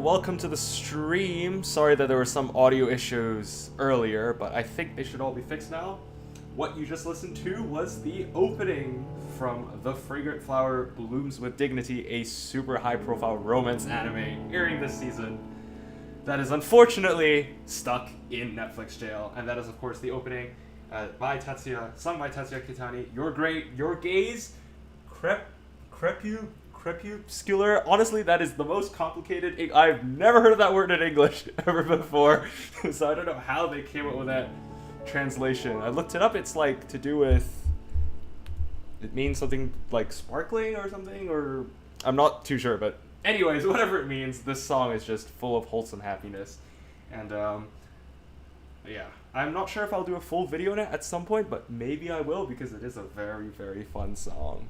welcome to the stream. Sorry that there were some audio issues earlier, but I think they should all be fixed now. What you just listened to was the opening from The Fragrant Flower Blooms with Dignity, a super high-profile romance anime airing this season that is unfortunately stuck in Netflix jail. And that is, of course, the opening by Tetsuya, sung by Tetsuya Kitani. Your gaze, crepuscular. Honestly, that is the most complicated. I've never heard of that word in English ever before, so I don't know how they came up with that translation. I looked it up. It's like to do with. It means something like sparkling or something, or I'm not too sure. But anyways, whatever it means, this song is just full of wholesome happiness, and yeah. I'm not sure if I'll do a full video on it at some point, but maybe I will because it is a very, very fun song.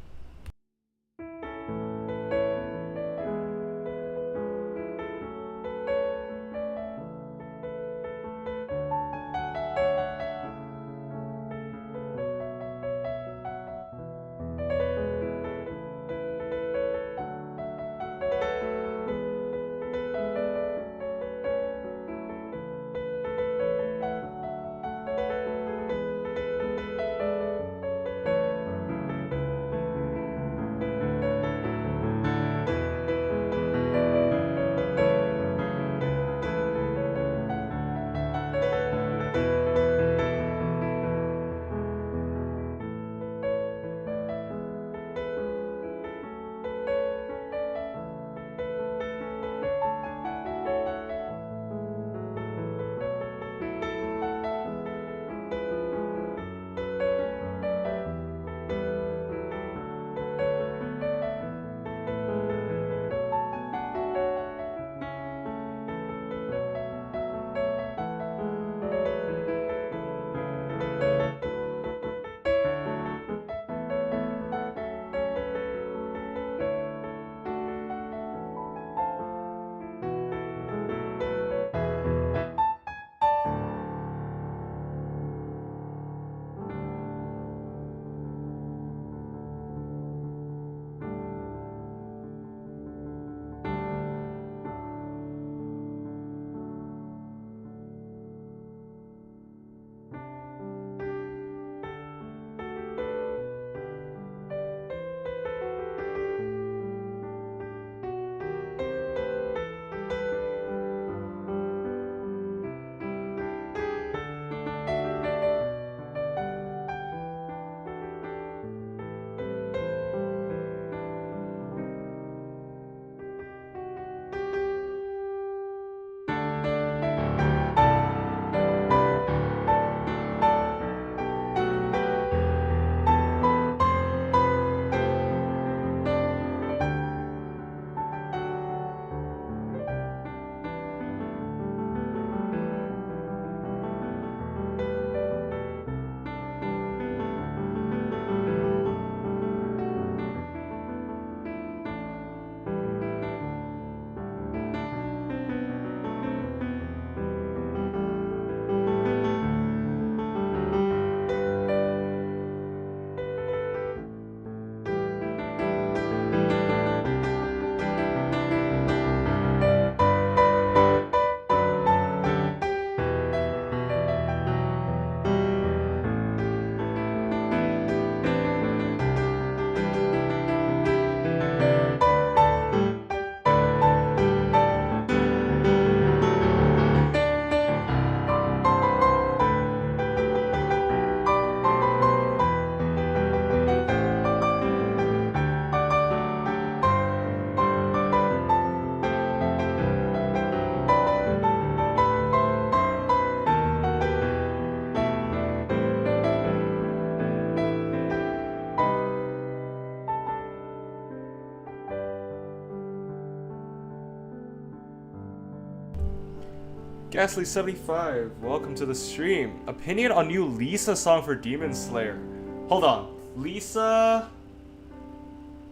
Ghastly75, welcome to the stream. Opinion on new Lisa song for Demon Slayer. Hold on. Lisa...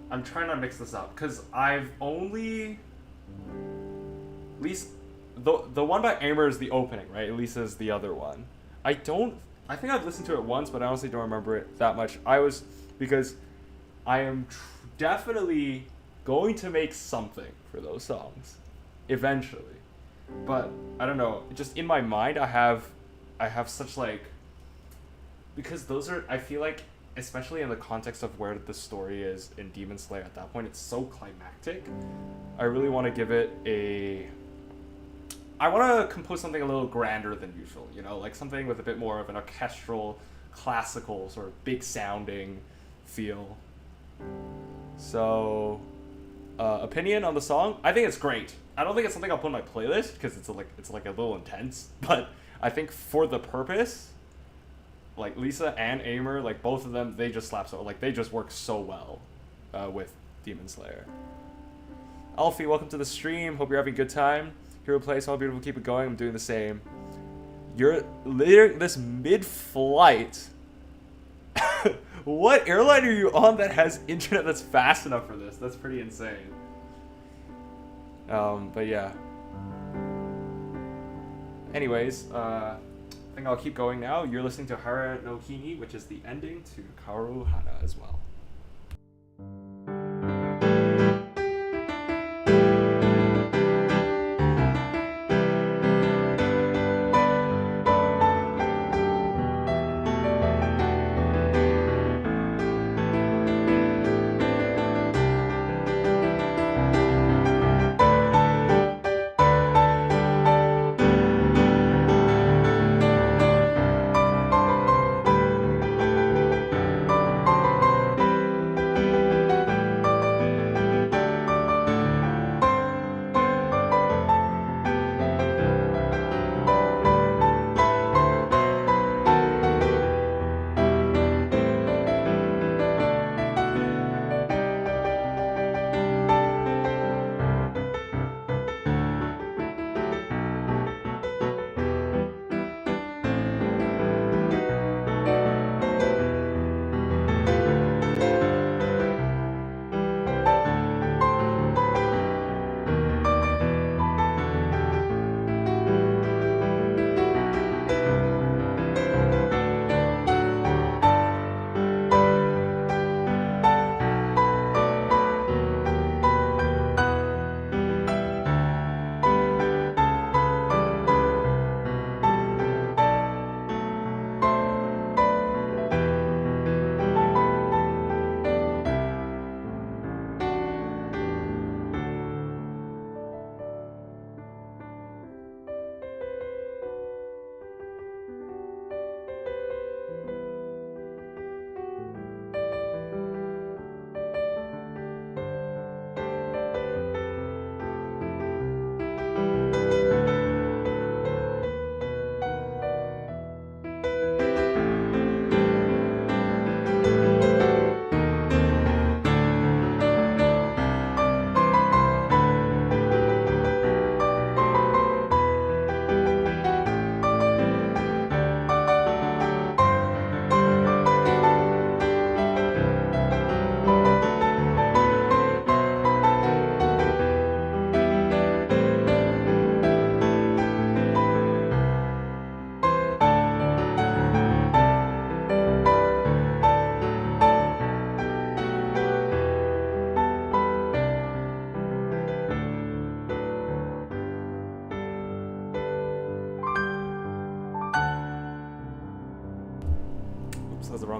I'm trying to mix this up, because I've only... Lisa... The one by Aimer is the opening, right? Lisa's the other one. I think I've listened to it once, but I honestly don't remember it that much. Because I am definitely going to make something for those songs. eventually. But I don't know, just in my mind I have such like, because those are, I feel like, especially in the context of where the story is in Demon Slayer at that point, it's so climactic. I really want to give it I want to compose something a little grander than usual, you know, like something with a bit more of an orchestral, classical, sort of big sounding feel. So, opinion on the song? I think it's great. I don't think it's something I'll put on my playlist because it's like a little intense, but I think for the purpose, like Lisa and Aimer, like both of them, they just slap so, like they just work so well with Demon Slayer. Alfie, welcome to the stream. Hope you're having a good time. Hero Place, all beautiful, keep it going. I'm doing the same. You're later this mid-flight. What airline are you on that has internet that's fast enough for this? That's pretty insane. But yeah. Anyways, I think I'll keep going now. You're listening to Hara no Hini, which is the ending to Kaoru Hana as well.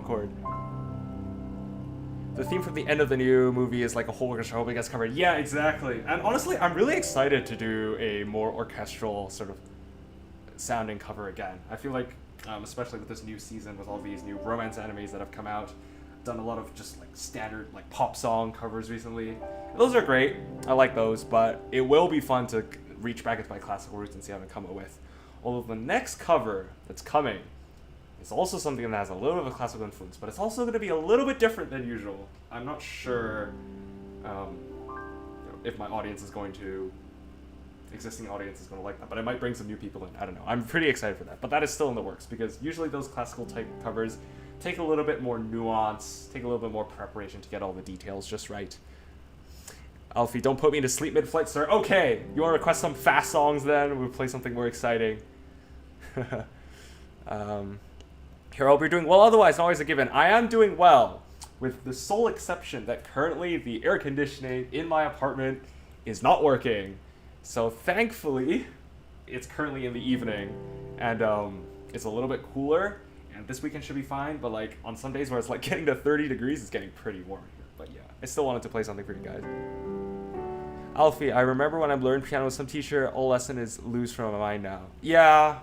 Chord. The theme from the end of the new movie is like a whole orchestra. I hope it gets covered. Yeah, exactly. And honestly, I'm really excited to do a more orchestral sort of sounding cover again. I feel like, especially with this new season, with all these new romance animes that have come out, done a lot of just like standard like pop song covers recently. Those are great. I like those, but it will be fun to reach back into my classical roots and see what I can come up with. Although the next cover that's coming, it's also something that has a little bit of a classical influence, but it's also going to be a little bit different than usual. I'm not sure if my audience is going to, existing audience is going to like that, but I might bring some new people in. I don't know. I'm pretty excited for that, but that is still in the works because usually those classical type covers take a little bit more nuance, take a little bit more preparation to get all the details just right. Alfie, don't put me to sleep mid-flight, sir. Okay, you want to request some fast songs then? We'll play something more exciting. Here, I hope you're doing well. Otherwise, always a given. I am doing well, with the sole exception that currently the air conditioning in my apartment is not working. So thankfully, it's currently in the evening, and it's a little bit cooler. And this weekend should be fine. But like on some days where it's like getting to 30 degrees, it's getting pretty warm here. But yeah, I still wanted to play something for you guys. Alfie, I remember when I learned piano with some teacher, all lesson is lose from my mind now. Yeah,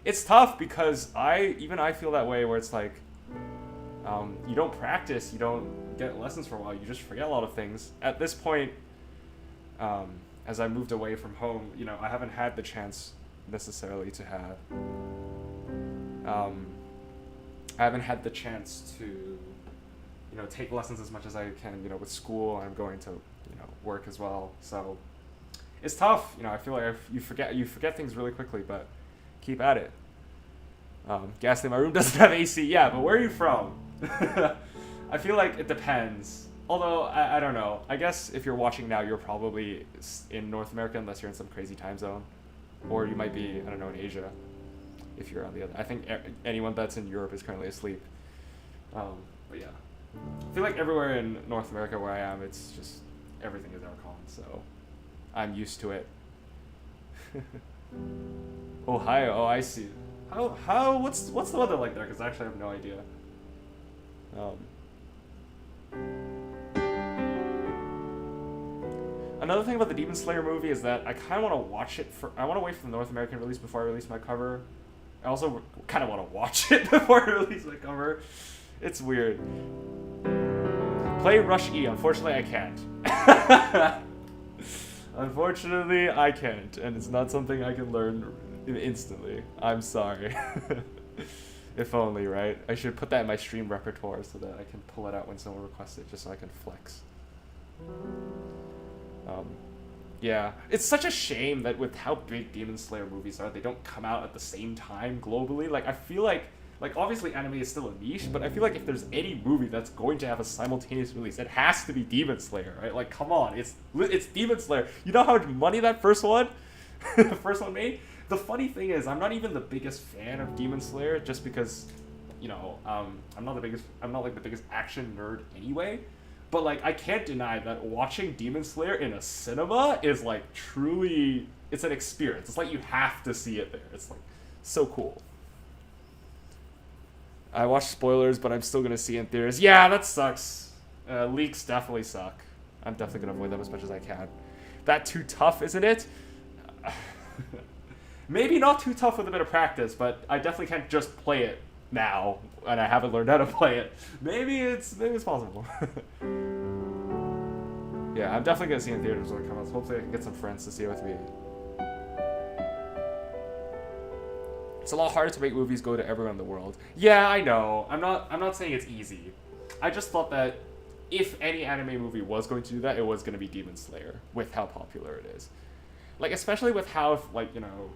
it's tough because I feel that way where it's like, you don't practice, you don't get lessons for a while, you just forget a lot of things. At this point, as I moved away from home, you know, I haven't had the chance necessarily to have, I haven't had the chance to, you know, take lessons as much as I can, you know, with school. I'm going to, you know, work as well. So it's tough. You know, I feel like you forget things really quickly, but keep at it. Ghastly, my room doesn't have AC. Yeah, but where are you from? I feel like it depends. Although, I don't know. I guess if you're watching now, you're probably in North America unless you're in some crazy time zone. Or you might be, I don't know, in Asia. If you're on the other. I think anyone that's in Europe is currently asleep. But yeah. I feel like everywhere in North America where I am, it's just, everything is aircon, so I'm used to it. Ohio, oh, I see. What's the weather like there? Because actually I have no idea. Another thing about the Demon Slayer movie is that I kind of want to watch it I want to wait for the North American release before I release my cover. I also kind of want to watch it before I release my cover. It's weird. Play Rush E. Unfortunately, I can't. Unfortunately, I can't. And it's not something I can learn instantly. I'm sorry. If only, right? I should put that in my stream repertoire so that I can pull it out when someone requests it, just so I can flex. Yeah, it's such a shame that with how big Demon Slayer movies are, they don't come out at the same time globally. Like, I feel like obviously anime is still a niche, but I feel like if there's any movie that's going to have a simultaneous release, it has to be Demon Slayer, right? Like, come on, it's Demon Slayer. You know how much money that first one made? The funny thing is, I'm not even the biggest fan of Demon Slayer, just because, you know, I'm not like the biggest action nerd anyway. But, like, I can't deny that watching Demon Slayer in a cinema is, like, truly, it's an experience. It's like you have to see it there. It's, like, so cool. I watched spoilers, but I'm still going to see it in theaters. Yeah, that sucks. Leaks definitely suck. I'm definitely going to avoid them as much as I can. That too tough, isn't it? Maybe not too tough with a bit of practice, but I definitely can't just play it now, and I haven't learned how to play it. Maybe it's possible. Yeah, I'm definitely gonna see it in theaters when it comes out. So hopefully I can get some friends to see it with me. It's a lot harder to make movies go to everyone in the world. Yeah, I know. I'm not saying it's easy. I just thought that if any anime movie was going to do that, it was gonna be Demon Slayer, with how popular it is. Like, especially with how, like, you know,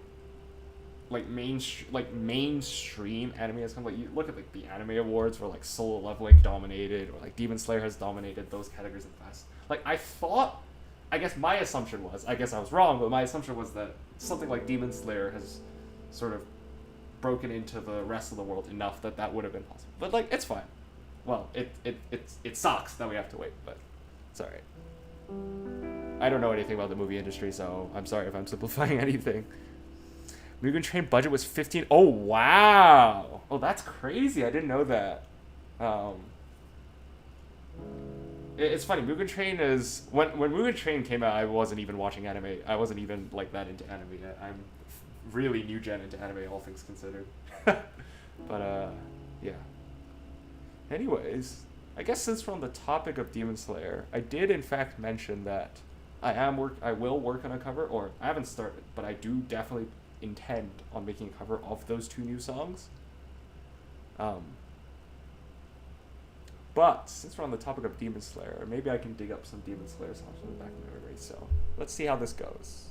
like mainstream anime has come. Like, you look at like the anime awards where like Solo Leveling dominated, or like Demon Slayer has dominated those categories in the past. Like, I guess my assumption was, I guess I was wrong, but my assumption was that something like Demon Slayer has sort of broken into the rest of the world enough that would have been possible. But like, it's fine. Well, it sucks that we have to wait, but it's alright. I don't know anything about the movie industry, so I'm sorry if I'm simplifying anything. Mugen Train budget was 15. Oh, wow. Oh, that's crazy. I didn't know that. It's funny. Mugen Train is... When Mugen Train came out, I wasn't even watching anime. I wasn't even, like, that into anime yet. I'm really new gen into anime, all things considered. But, yeah. Anyways, I guess since we're on the topic of Demon Slayer, I did, in fact, mention that I will work on a cover, or I haven't started, but I do definitely intend on making a cover of those two new songs. But since we're on the topic of Demon Slayer, maybe I can dig up some Demon Slayer songs from the back of my memory. So let's see how this goes.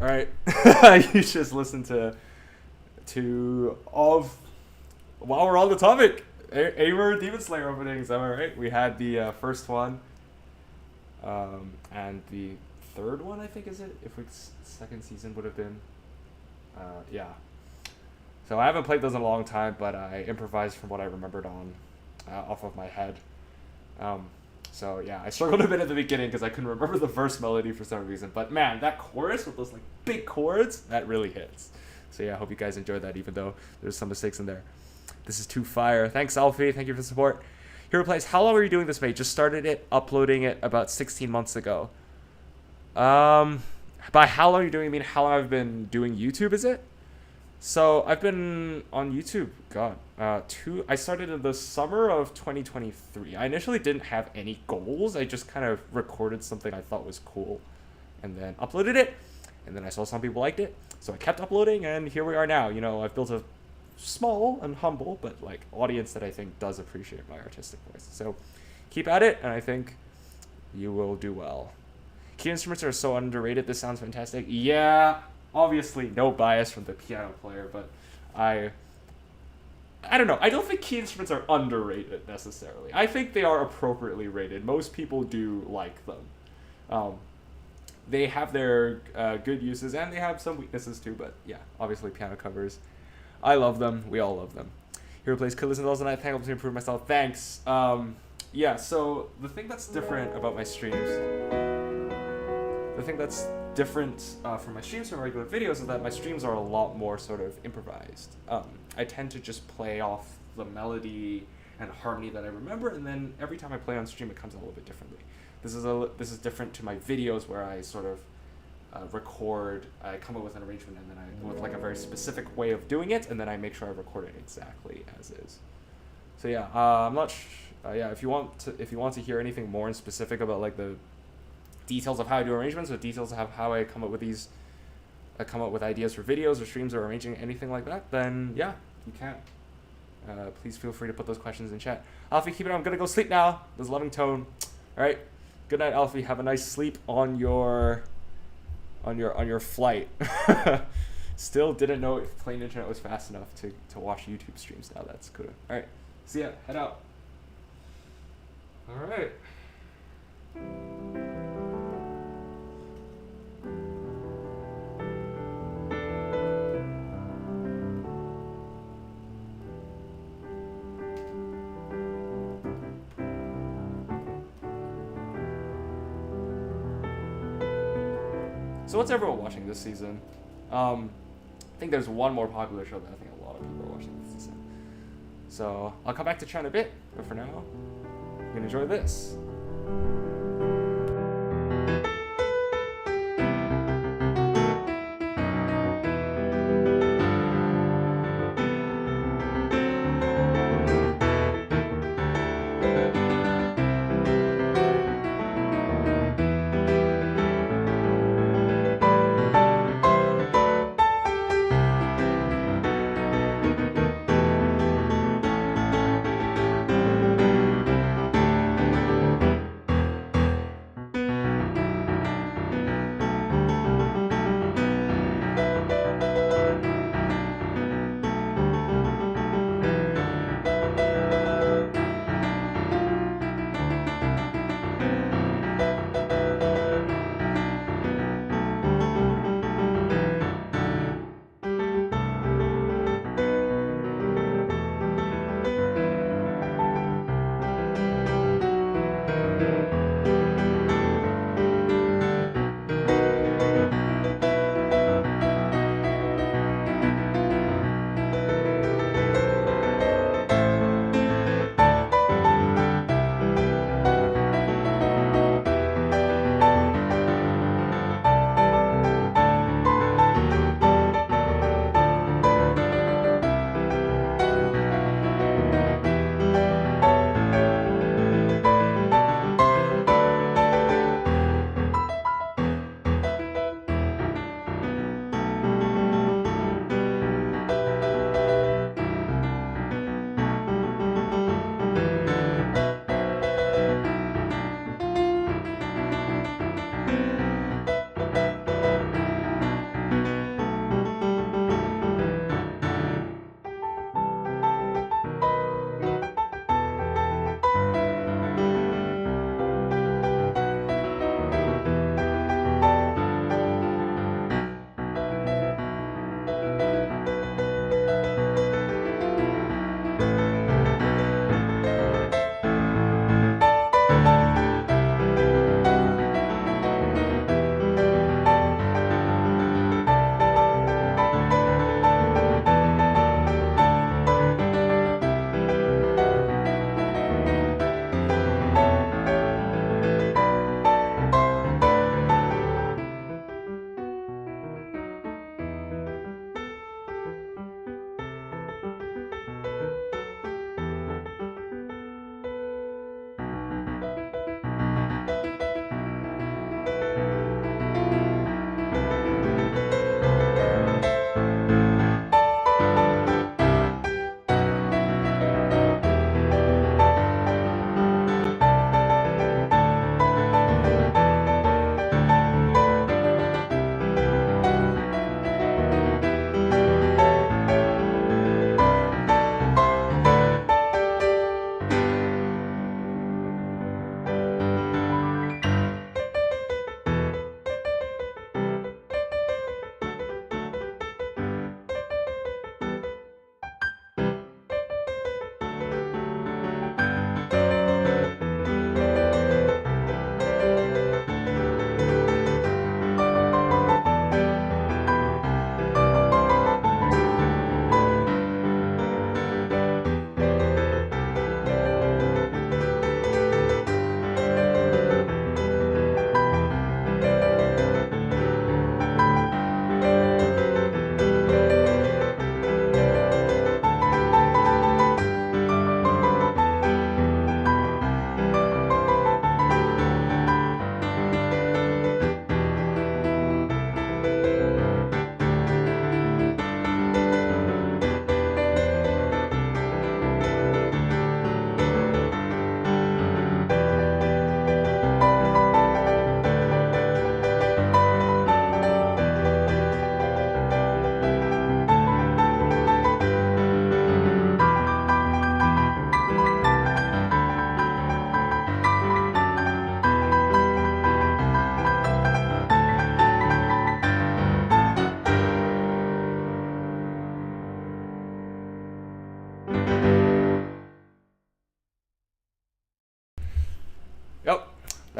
All right, you just listened to of while we're on the topic, Amer Demon Slayer openings. Am I right? We had the first one, and the third one, I think, is it? If it's second season would have been, yeah. So I haven't played those in a long time, but I improvised from what I remembered on off of my head. So yeah, I struggled a bit at the beginning because I couldn't remember the verse melody for some reason. But man, that chorus with those like big chords, that really hits. So yeah, I hope you guys enjoyed that, even though there's some mistakes in there. This is too fire. Thanks, Alfie. Thank you for the support. He replies, how long are you doing this, mate? Just started it, uploading it about 16 months ago. By how long are you doing, I mean how long I've been doing YouTube, is it? So I've been on YouTube, I started in the summer of 2023. I initially didn't have any goals. I just kind of recorded something I thought was cool and then uploaded it. And then I saw some people liked it. So I kept uploading, and here we are now. You know, I've built a small and humble, but like audience that I think does appreciate my artistic voice. So keep at it, and I think you will do well. Key instruments are so underrated. This sounds fantastic. Yeah, obviously no bias from the piano player, but I don't know. I don't think key instruments are underrated necessarily. I think they are appropriately rated. Most people do like them. They have their good uses, and they have some weaknesses too, but yeah, obviously piano covers. I love them. We all love them. Here plays could listen to those, and I think I'm to improve myself. Thanks. Yeah, so the thing that's different about my streams, from my streams from regular videos is that my streams are a lot more sort of improvised. I tend to just play off the melody and harmony that I remember, and then every time I play on stream, it comes out a little bit differently. This is different to my videos where I sort of record, I come up with an arrangement, and then with like a very specific way of doing it, and then I make sure I record it exactly as is. So yeah, I'm not. Yeah, if you want to hear anything more in specific about like the details of how I do arrangements, or details of how I come up with these, I come up with ideas for videos or streams or arranging anything like that, then yeah, you can. Please feel free to put those questions in chat. Alfie, keep it on. I'm gonna go sleep now. This loving tone. All right. Good night, Alfie. Have a nice sleep on your flight. Still didn't know if plain internet was fast enough to watch YouTube streams now. That's good. All right. See ya. Head out. All right. So what's everyone watching this season? I think there's one more popular show that I think a lot of people are watching this season. So I'll come back to chat in a bit, but for now, you can enjoy this.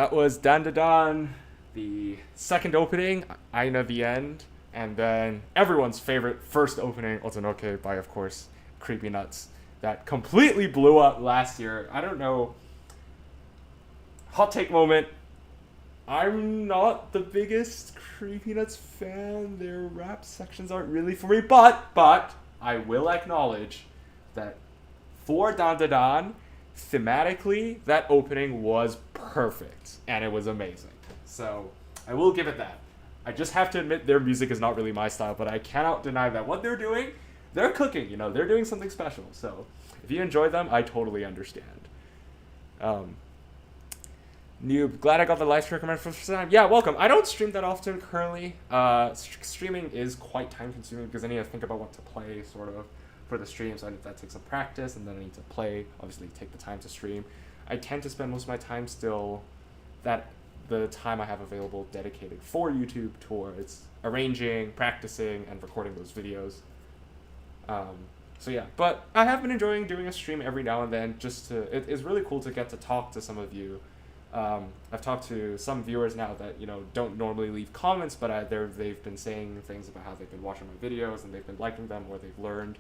that was Dan Da Dan, the second opening, Aina the End, and then everyone's favorite first opening, Otonoke, by, of course, Creepy Nuts. That completely blew up last year. I don't know. Hot take moment. I'm not the biggest Creepy Nuts fan. Their rap sections aren't really for me, but I will acknowledge that for Dan Da Dan, thematically, that opening was perfect, and it was amazing. So, I will give it that. I just have to admit their music is not really my style, but I cannot deny that what they're doing, they're cooking, you know, they're doing something special. So, if you enjoy them, I totally understand. Noob, glad I got the live stream recommended for the first time. Yeah, welcome. I don't stream that often currently. Streaming is quite time consuming because I need to think about what to play, sort of, for the stream, so that takes some practice, and then I need to play, obviously take the time to stream. I tend to spend most of my time still, the time I have available dedicated for YouTube towards arranging, practicing, and recording those videos. So yeah, but I have been enjoying doing a stream every now and then, it's really cool to get to talk to some of you. I've talked to some viewers now that, you know, don't normally leave comments, but they've been saying things about how they've been watching my videos and they've been liking them, or they've learned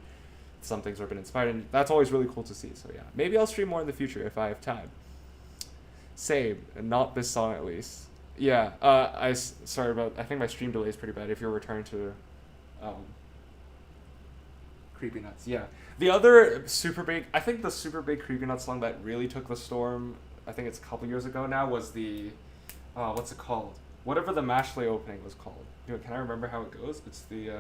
some things or been inspired, and that's always really cool to see. So yeah, maybe I'll stream more in the future if I have time. Same, and not this song at least. Yeah, I think my stream delay is pretty bad if you're returning to Creepy Nuts. Yeah, the other super big Creepy Nuts song that really took the storm, I think it's a couple years ago now, was the what's it called, whatever the Mashley opening was called. Can I remember how it goes? It's the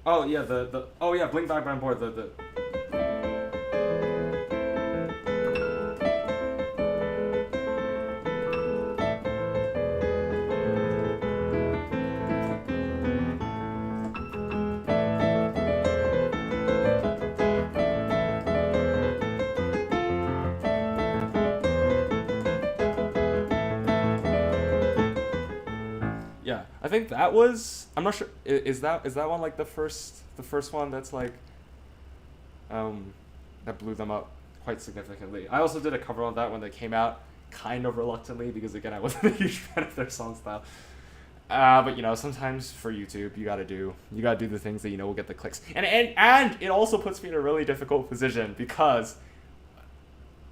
Blink Back on Board, the I think that was, I'm not sure, is that one like the first one that's like, that blew them up quite significantly. I also did a cover on that when they came out, kind of reluctantly, because again, I wasn't a huge fan of their song style. But you know, sometimes for YouTube, you gotta do the things that you know will get the clicks. And it also puts me in a really difficult position because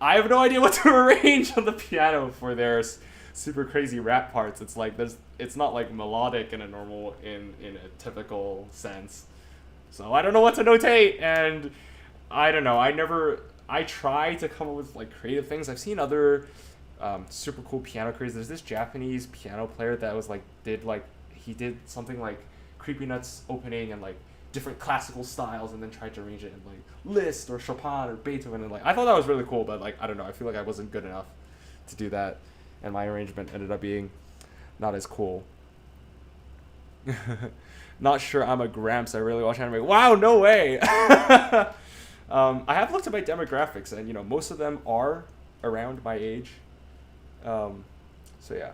I have no idea what to arrange on the piano for their super crazy rap parts. It's like it's not like melodic in a typical sense. So I don't know what to notate, and I don't know. I try to come up with like creative things. I've seen other super cool piano creators. There's this Japanese piano player that was he did something like Creepy Nuts opening and like different classical styles, and then tried to arrange it in like Liszt or Chopin or Beethoven, and like I thought that was really cool, but like I don't know. I feel like I wasn't good enough to do that, and my arrangement ended up being not as cool. Not sure I'm a Gramps. I really watch anime. Wow, no way. I have looked at my demographics, and you know most of them are around my age. So yeah.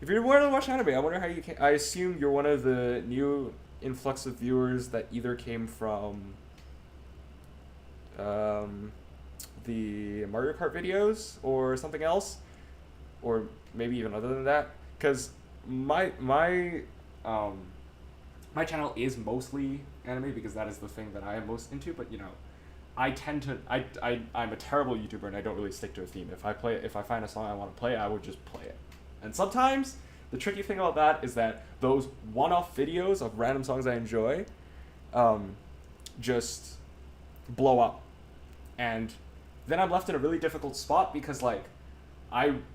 If you're wanting to watch anime, I wonder how you can. I assume you're one of the new influx of viewers that either came from the Mario Kart videos or something else, or maybe even other than that. Because my channel is mostly anime because that is the thing that I am most into. But you know, I'm a terrible YouTuber and I don't really stick to a theme. If I find a song I want to play, I would just play it. And sometimes the tricky thing about that is that those one-off videos of random songs I enjoy just blow up. And then I'm left in a really difficult spot because like I'm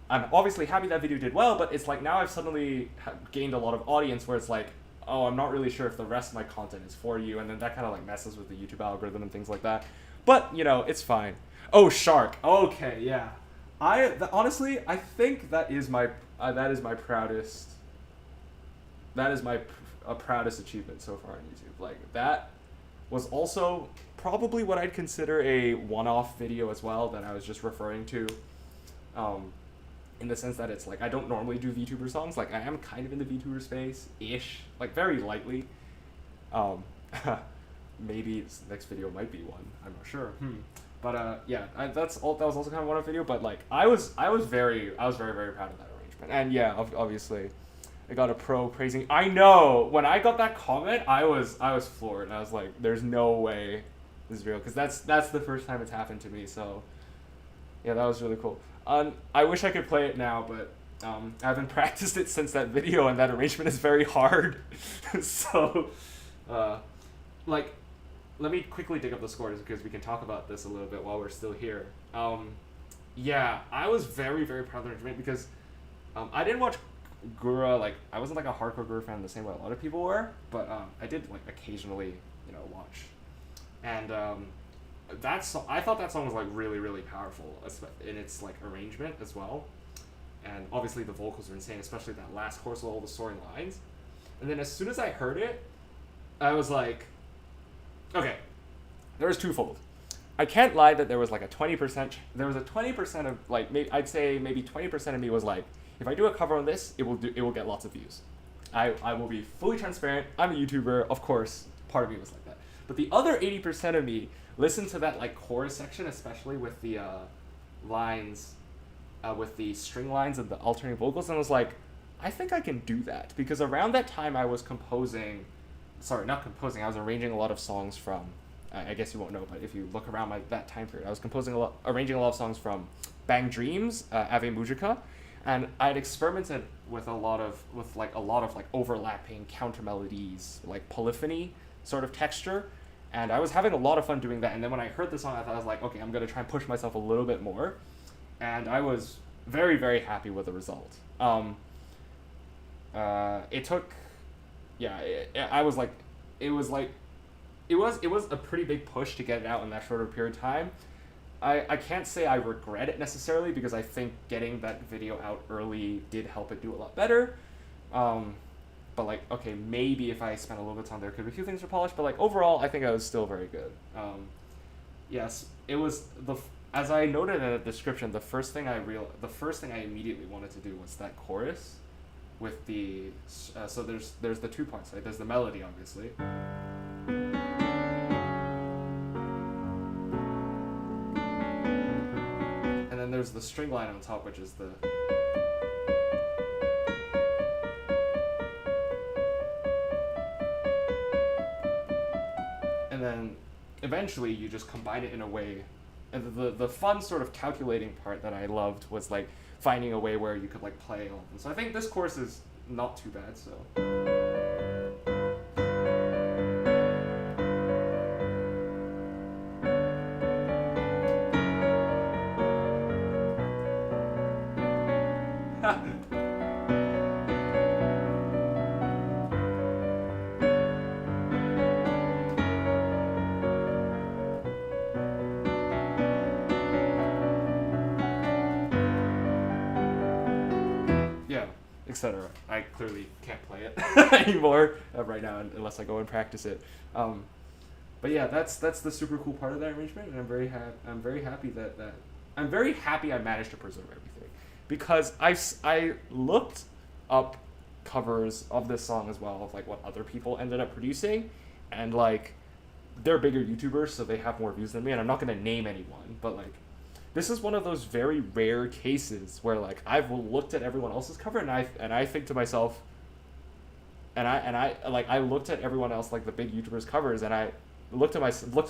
obviously happy that video did well, but it's like now I've suddenly gained a lot of audience where it's like, oh, I'm not really sure if the rest of my content is for you, and then that kind of like messes with the YouTube algorithm and things like that. But, you know, it's fine. Oh, Shark. Okay, yeah. Honestly, I think that is my proudest achievement so far on YouTube. Like, that was also probably what I'd consider a one-off video as well that I was just referring to. In the sense that it's like I don't normally do VTuber songs. Like I am kind of in the VTuber space-ish, like very lightly. Maybe this next video might be one. I'm not sure. But yeah, that's all. That was also kind of one video. But like, I was very very proud of that arrangement. And yeah, obviously, I got a pro praising. I know when I got that comment, I was floored. I was like, there's no way this is real, because that's the first time it's happened to me. So yeah, that was really cool. I wish I could play it now, but I haven't practiced it since that video, and that arrangement is very hard. So, like, let me quickly dig up the scores because we can talk about this a little bit while we're still here. Yeah, I was very proud of the arrangement because I didn't watch Gura, like, I wasn't like a hardcore Gura fan the same way a lot of people were, but I did like occasionally, watch. And I thought that song was like really powerful in its like arrangement as well. And obviously the vocals are insane, especially that last chorus with all the soaring lines. And then as soon as I heard it, I was like, okay, there was twofold. I can't lie that there was like a 20%, there was a 20% of like, I'd say maybe 20% of me was like, if I do a cover on this, it will get lots of views. I will be fully transparent. I'm a YouTuber, of course, part of me was like that. But the other 80% of me listened to that like chorus section, especially with the lines, with the string lines and the alternating vocals, and was like, I think I can do that. Because around that time I was I was arranging a lot of songs from, I guess you won't know, but if you look around that time period, I was arranging a lot of songs from Bang Dreams, Ave Mujica, and I'd experimented with a lot of overlapping counter melodies, like polyphony sort of texture, and I was having a lot of fun doing that. And then when I heard the song, I was like, okay, I'm gonna try and push myself a little bit more, and I was very happy with the result. It took, yeah, it was a pretty big push to get it out in that shorter period of time. I can't say I regret it necessarily, because I think getting that video out early did help it do a lot better. But like, okay, maybe if I spent a little bit of time there, could be a few things to polish, but like overall, I think I was still very good. Yes, it was as I noted in the description, the first thing I immediately wanted to do was that chorus with the, so there's the two parts, right? There's the melody, obviously. And then there's the string line on top, which is the, and then eventually you just combine it in a way, and the fun sort of calculating part that I loved was like finding a way where you could like play all of them. So I think this course is not too bad, so. Etc. I clearly can't play it anymore right now unless I go and practice it. But yeah, that's the super cool part of that arrangement, and I'm very happy I'm very happy I managed to preserve everything, because I looked up covers of this song as well, of like what other people ended up producing, and like they're bigger YouTubers, so they have more views than me, and I'm not gonna name anyone, but like, this is one of those very rare cases where like I've looked at everyone else's cover and I think to myself, and I looked at everyone else, like the big YouTubers' covers, and I looked at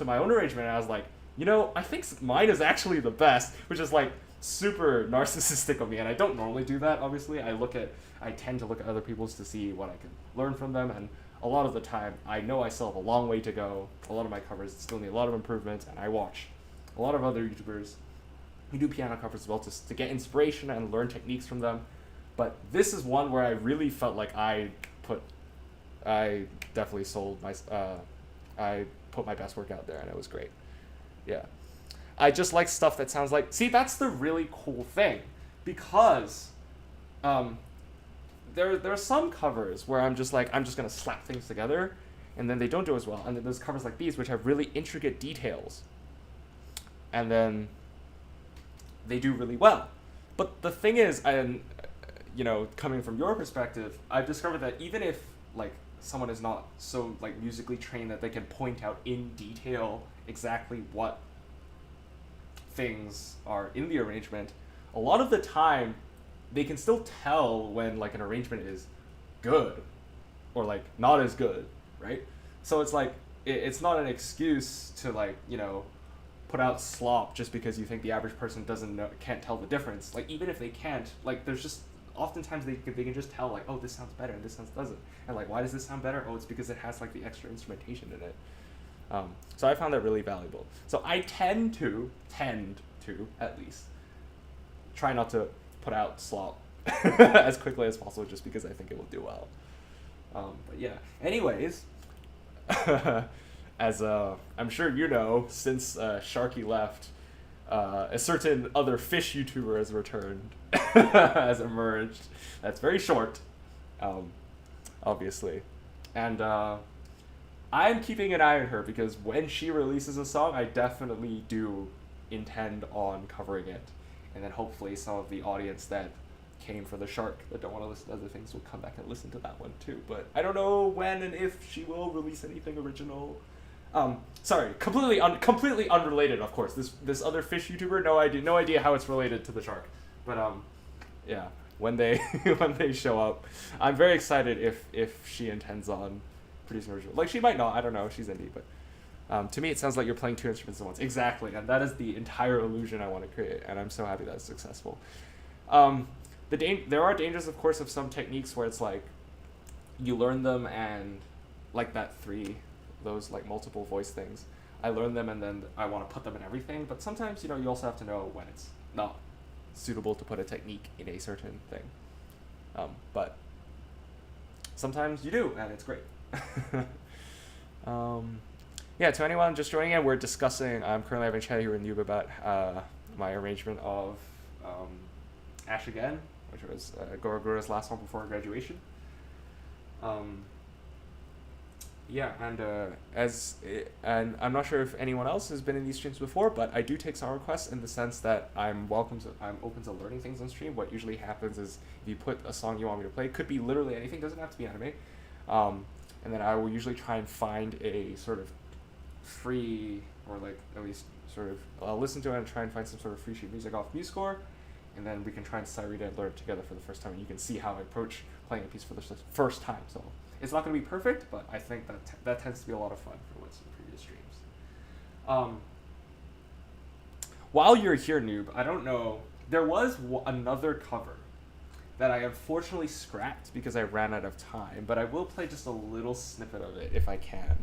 my own arrangement, and I was like, I think mine is actually the best, which is like super narcissistic of me, and I don't normally do that. Obviously, I tend to look at other people's to see what I can learn from them, and a lot of the time I know I still have a long way to go. A lot of my covers still need a lot of improvements, and I watch a lot of other YouTubers who do piano covers as well to get inspiration and learn techniques from them. But this is one where I really felt like I definitely I put my best work out there, and it was great. Yeah. I just like stuff that sounds like, see, that's the really cool thing, because there are some covers where I'm just gonna slap things together, and then they don't do as well. And then there's covers like these which have really intricate details, and then they do really well. But the thing is, and coming from your perspective, I've discovered that even if like someone is not so like musically trained that they can point out in detail exactly what things are in the arrangement, a lot of the time they can still tell when like an arrangement is good or like not as good, right? So it's like it's not an excuse to like, you know, put out slop just because you think the average person can't tell the difference. Like even if they can't, like there's just oftentimes they can just tell like, oh, this sounds better and this sounds doesn't, and like, why does this sound better? Oh, it's because it has like the extra instrumentation in it. So I found that really valuable. So I tend to at least try not to put out slop as quickly as possible, just because I think it will do well. But yeah. Anyways, as I'm sure you know, since Sharky left, a certain other fish YouTuber has returned, has emerged. That's very short, obviously, and I'm keeping an eye on her because when she releases a song, I definitely do intend on covering it, and then hopefully some of the audience that came for the shark that don't want to listen to other things will come back and listen to that one too. But I don't know when and if she will release anything original. Sorry, completely unrelated, of course. This other fish YouTuber, no idea how it's related to the shark. But yeah, when they when they show up, I'm very excited if she intends on producing original. Like she might not, I don't know. She's indie, but to me it sounds like you're playing two instruments at once. Exactly, and that is the entire illusion I want to create, and I'm so happy that it's successful. There are dangers, of course, of some techniques where it's like you learn them and like those like multiple voice things. I learn them and then I want to put them in everything, but sometimes, you know, you also have to know when it's not suitable to put a technique in a certain thing. But sometimes you do, and it's great. Yeah, to anyone just joining in, we're discussing, I'm currently having a chat here with Noob about my arrangement of Ash Again, which was Gorogura's last one before graduation. Yeah, and I'm not sure if anyone else has been in these streams before, but I do take song requests in the sense that I'm open to learning things on stream. What usually happens is if you put a song you want me to play, it could be literally anything, doesn't have to be anime, and then I will usually try and find a sort of free, or like at least sort of, I'll listen to it and try and find some sort of free sheet music off MuseScore, and then we can try and sight read it and learn it together for the first time, and you can see how I approach playing a piece for the first time. So it's not going to be perfect, but I think that tends to be a lot of fun for what's in previous streams. While you're here, Noob, I don't know, there was another cover that I unfortunately scrapped because I ran out of time, but I will play just a little snippet of it if I can.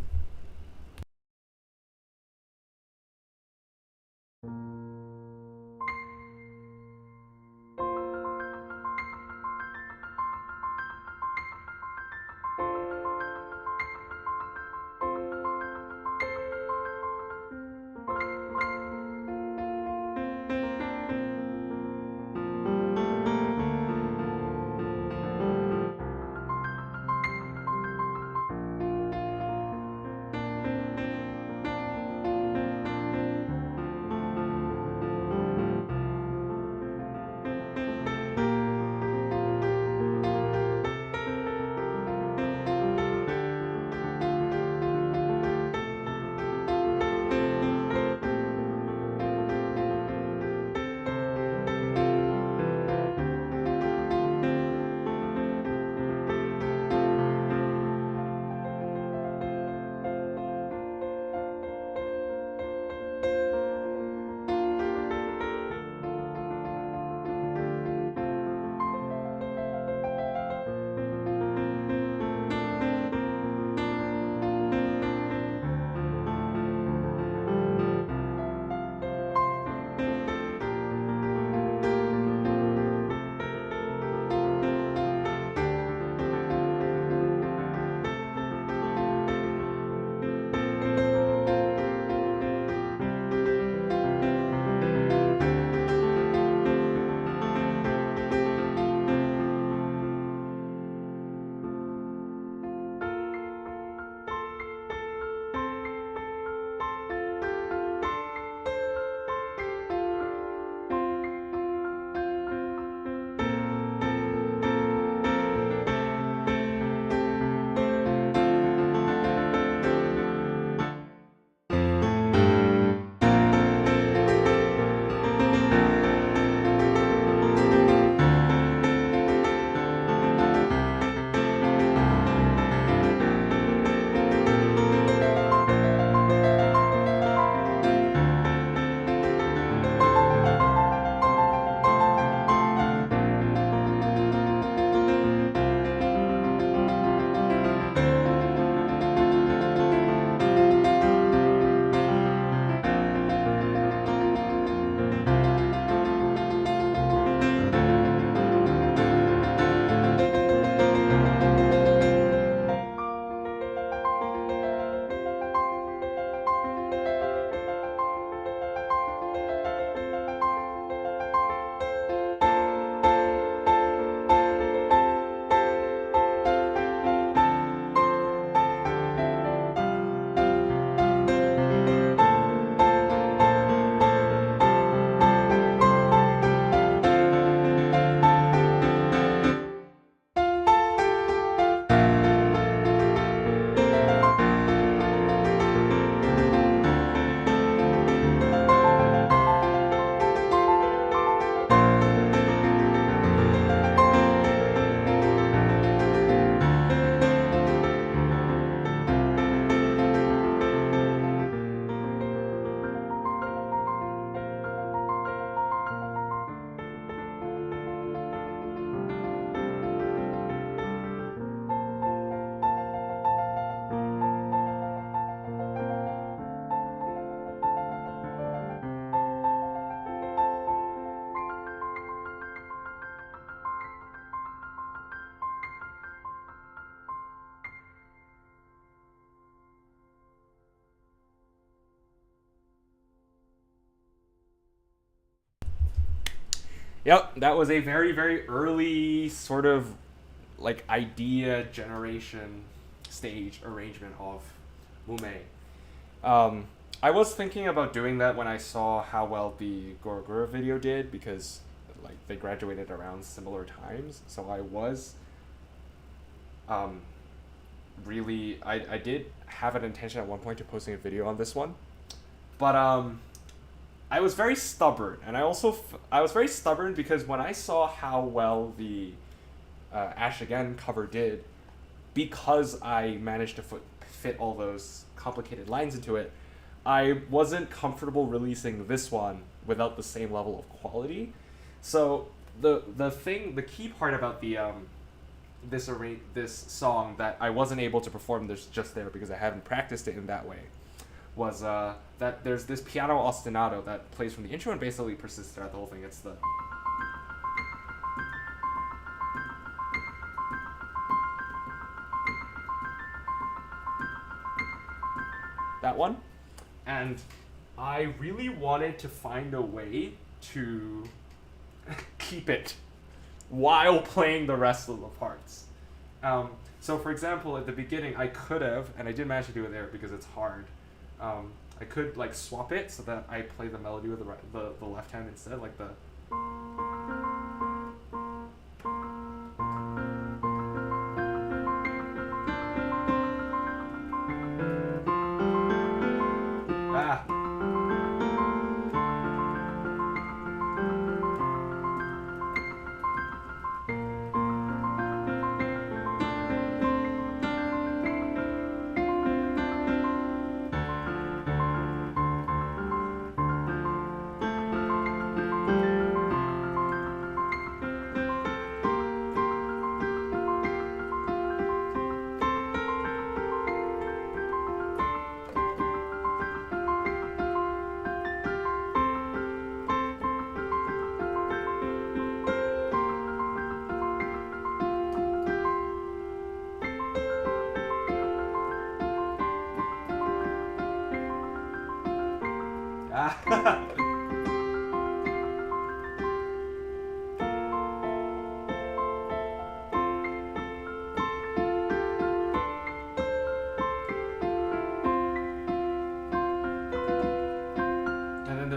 Yep, that was a very, very early sort of like idea generation stage arrangement of Mume. I was thinking about doing that when I saw how well the Gorogoro video did, because like they graduated around similar times. So I was really I did have an intention at one point to posting a video on this one, but I was very stubborn, and I was very stubborn because when I saw how well the Ash Again cover did, because I managed to fit all those complicated lines into it, I wasn't comfortable releasing this one without the same level of quality. So the key part about the this song that I wasn't able to perform this just there because I haven't practiced it in that way was that there's this piano ostinato that plays from the intro and basically persists throughout the whole thing. It's the that one, and I really wanted to find a way to keep it while playing the rest of the parts. So for example, at the beginning I could have, and I didn't manage to do it there because it's hard, I could like swap it so that I play the melody with the left hand instead, like the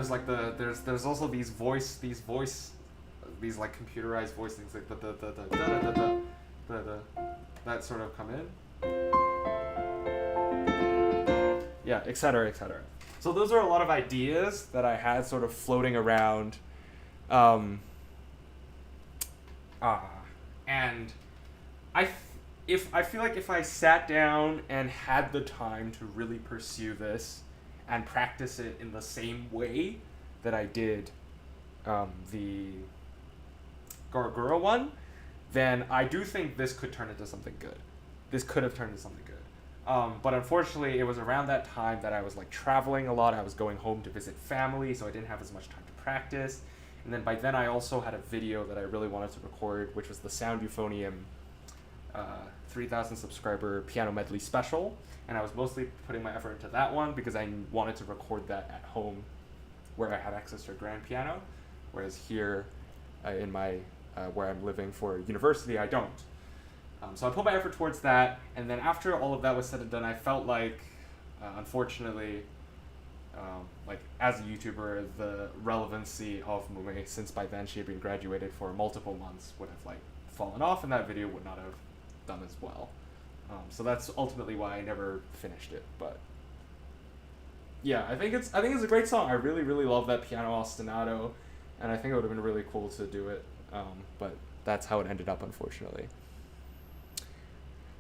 like there's also these like computerized voice things like the that sort of come in, yeah, etc. etc. So those are a lot of ideas that I had sort of floating around, and I feel like if I sat down and had the time to really pursue this and practice it in the same way that I did the Gargura one, then I do think this could turn into something good. This could have turned into something good. But unfortunately, it was around that time that I was like traveling a lot. I was going home to visit family, so I didn't have as much time to practice. And then by then I also had a video that I really wanted to record, which was the Sound Euphonium 3,000 subscriber piano medley special. And I was mostly putting my effort into that one because I wanted to record that at home where I had access to a grand piano, whereas here in my where I'm living for university, I don't. So I put my effort towards that, and then after all of that was said and done, I felt like, unfortunately, like as a YouTuber, the relevancy of Mume, since by then she had been graduated for multiple months, would have like fallen off, and that video would not have done as well. So that's ultimately why I never finished it. But yeah, I think it's a great song. I really, really love that piano ostinato, and I think it would have been really cool to do it. But that's how it ended up, unfortunately.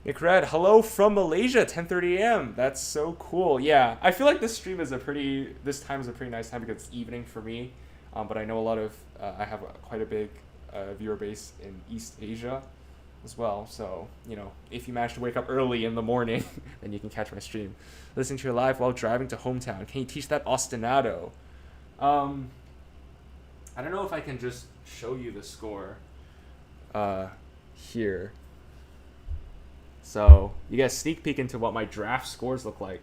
Nick Red, hello from Malaysia, 10:30 a.m. That's so cool. Yeah, I feel like this time is a pretty nice time because it's evening for me. But I know a lot of I have quite a big viewer base in East Asia as well. So, you know, if you manage to wake up early in the morning, then you can catch my stream. Listening to you live while driving to hometown. Can you teach that ostinato? I don't know if I can just show you the score here. So you get a sneak peek into what my draft scores look like.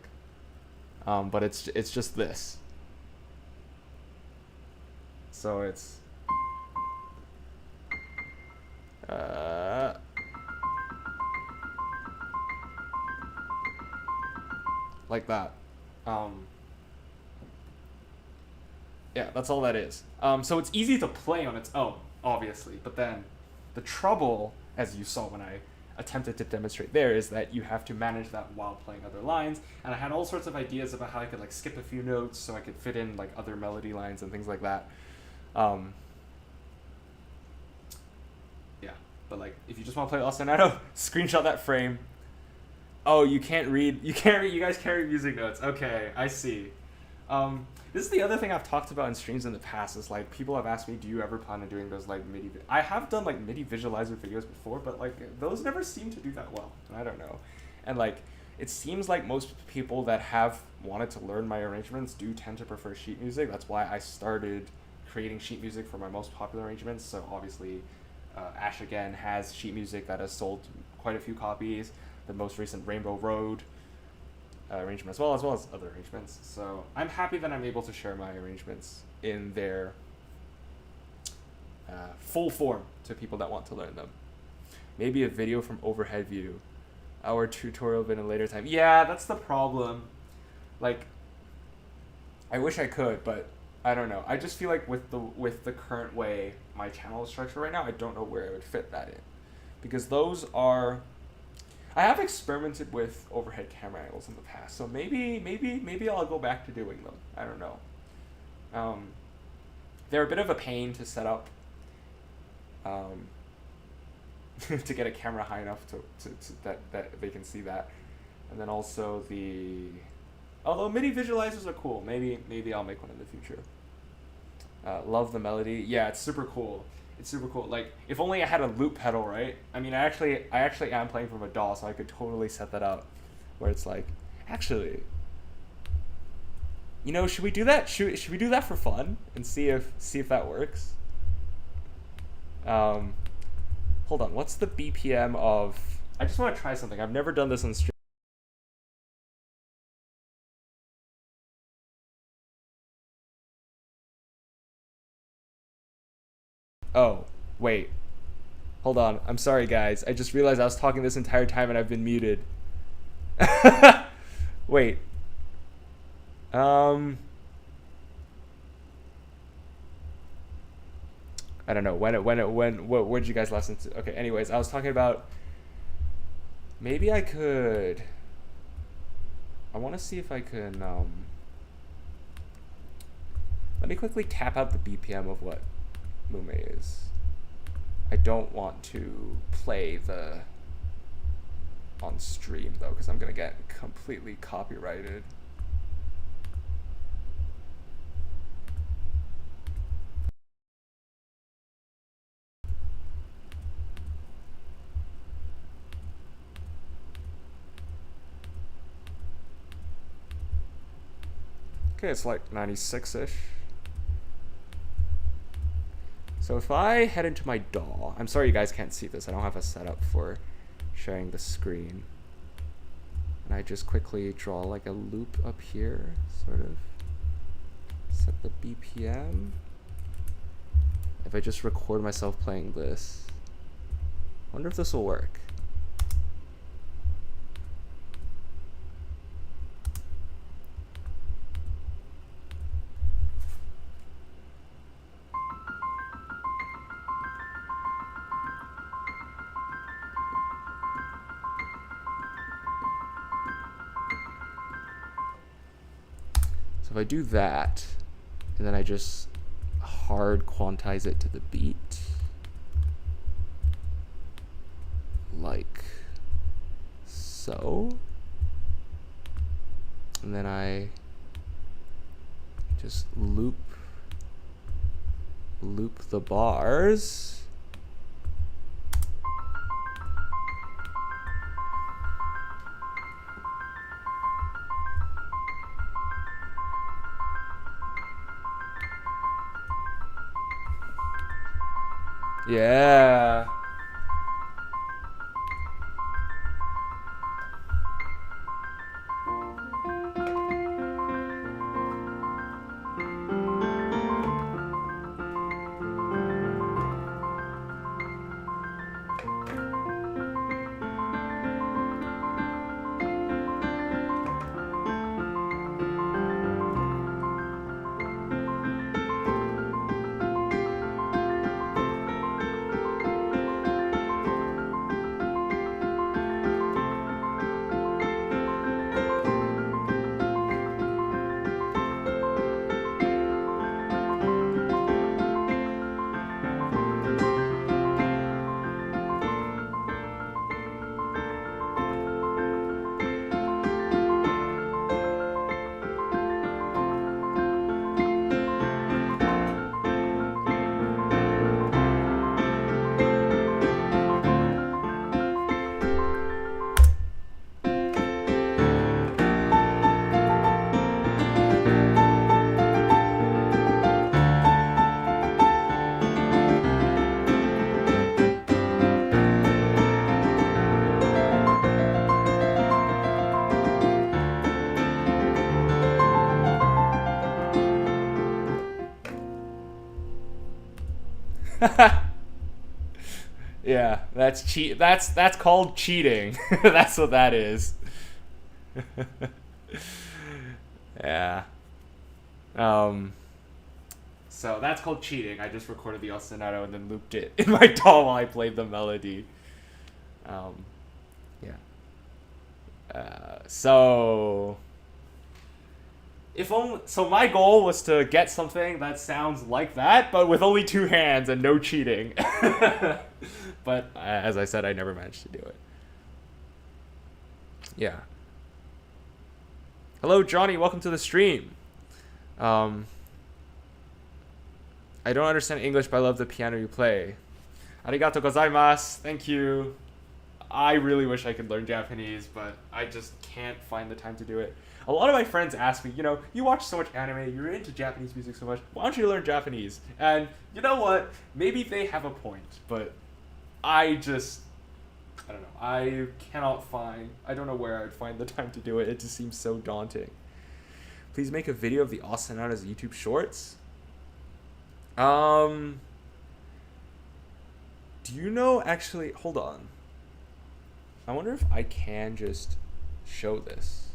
But it's just this. So it's Like that. Yeah, that's all that is. So it's easy to play on its own, obviously, but then the trouble, as you saw when I attempted to demonstrate there, is that you have to manage that while playing other lines. And I had all sorts of ideas about how I could like skip a few notes so I could fit in like other melody lines and things like that. Yeah, but like if you just want to play ostinato, screenshot that frame. Oh, you can't read. You guys can't read music notes. Okay, I see. This is the other thing I've talked about in streams in the past. Is like people have asked me, do you ever plan on doing those like MIDI? I have done like MIDI visualizer videos before, but like those never seem to do that well. I don't know, and like it seems like most people that have wanted to learn my arrangements do tend to prefer sheet music. That's why I started creating sheet music for my most popular arrangements. So obviously, Ash Again has sheet music that has sold quite a few copies. The most recent Rainbow Road arrangement as well as other arrangements. So I'm happy that I'm able to share my arrangements in their full form to people that want to learn them. Maybe a video from overhead view, our tutorial in a later time. Yeah, that's the problem. Like, I wish I could, but I don't know. I just feel like with the current way my channel is structured right now, I don't know where I would fit that in, because those are. I have experimented with overhead camera angles in the past, so maybe I'll go back to doing them. I don't know. They're a bit of a pain to set up, to get a camera high enough to that they can see that, and then also although MIDI visualizers are cool. Maybe I'll make one in the future. Love the melody. Yeah, it's super cool. It's super cool. Like, if only I had a loop pedal, right? I mean, I actually am playing from a DAW, so I could totally set that up, where it's like, actually, you know, should we do that? Should we do that for fun and see if that works? Hold on. What's the BPM of? I just want to try something. I've never done this on stream. Oh, wait. Hold on. I'm sorry, guys. I just realized I was talking this entire time and I've been muted. Wait. I don't know. What did you guys listen to? Okay, anyways, I was talking about maybe I could. I want to see if I can. Let me quickly tap out the BPM of what Mume is. I don't want to play the on stream though, because I'm gonna get completely copyrighted. Okay, it's like 96-ish. So if I head into my DAW, I'm sorry you guys can't see this. I don't have a setup for sharing the screen. And I just quickly draw like a loop up here, sort of set the BPM. If I just record myself playing this, I wonder if this will work. If I do that, and then I just hard quantize it to the beat, like so, and then I just loop the bars. Yeah. Yeah, that's cheat. That's called cheating. That's what that is. Yeah. So that's called cheating. I just recorded the ostinato and then looped it in my DAW while I played the melody. Yeah. So my goal was to get something that sounds like that, but with only 2 hands and no cheating. But as I said, I never managed to do it. Yeah. Hello, Johnny. Welcome to the stream. I don't understand English, but I love the piano you play. Arigato gozaimasu. Thank you. I really wish I could learn Japanese, but I just can't find the time to do it. A lot of my friends ask me, you watch so much anime, you're into Japanese music so much, why don't you learn Japanese? And you know what? Maybe they have a point, but I don't know. I don't know where I'd find the time to do it. It just seems so daunting. Please make a video of the ostinatos YouTube shorts. Do you know, actually, hold on. I wonder if I can just show this.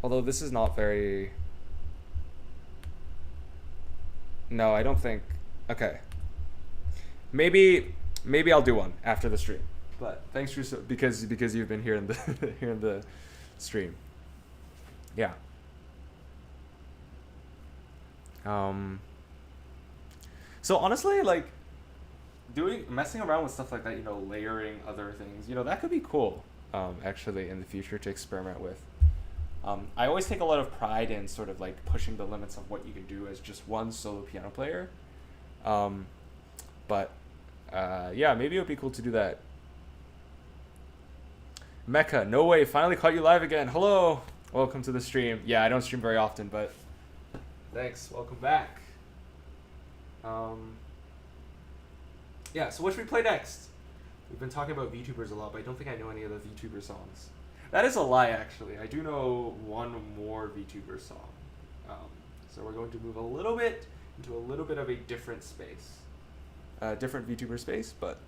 Although this is not very... No, I don't think... Okay. Maybe I'll do one after the stream. But thanks for because you've been here in the here in the stream. Yeah. So honestly, like messing around with stuff like that, layering other things, that could be cool. Actually, in the future to experiment with. I always take a lot of pride in sort of like pushing the limits of what you can do as just one solo piano player. But yeah, maybe it would be cool to do that. Mecca, no way, finally caught you live again. Hello, welcome to the stream. Yeah, I don't stream very often, but thanks, welcome back. Yeah, so what should we play next? We've been talking about VTubers a lot, but I don't think I know any of the VTuber songs. That is a lie, actually. I do know one more VTuber song. So we're going to move a little bit into a little bit of a different space. Different VTuber space, but...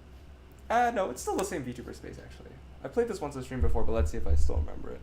no, it's still the same VTuber space, actually. I played this once on stream before, but let's see if I still remember it.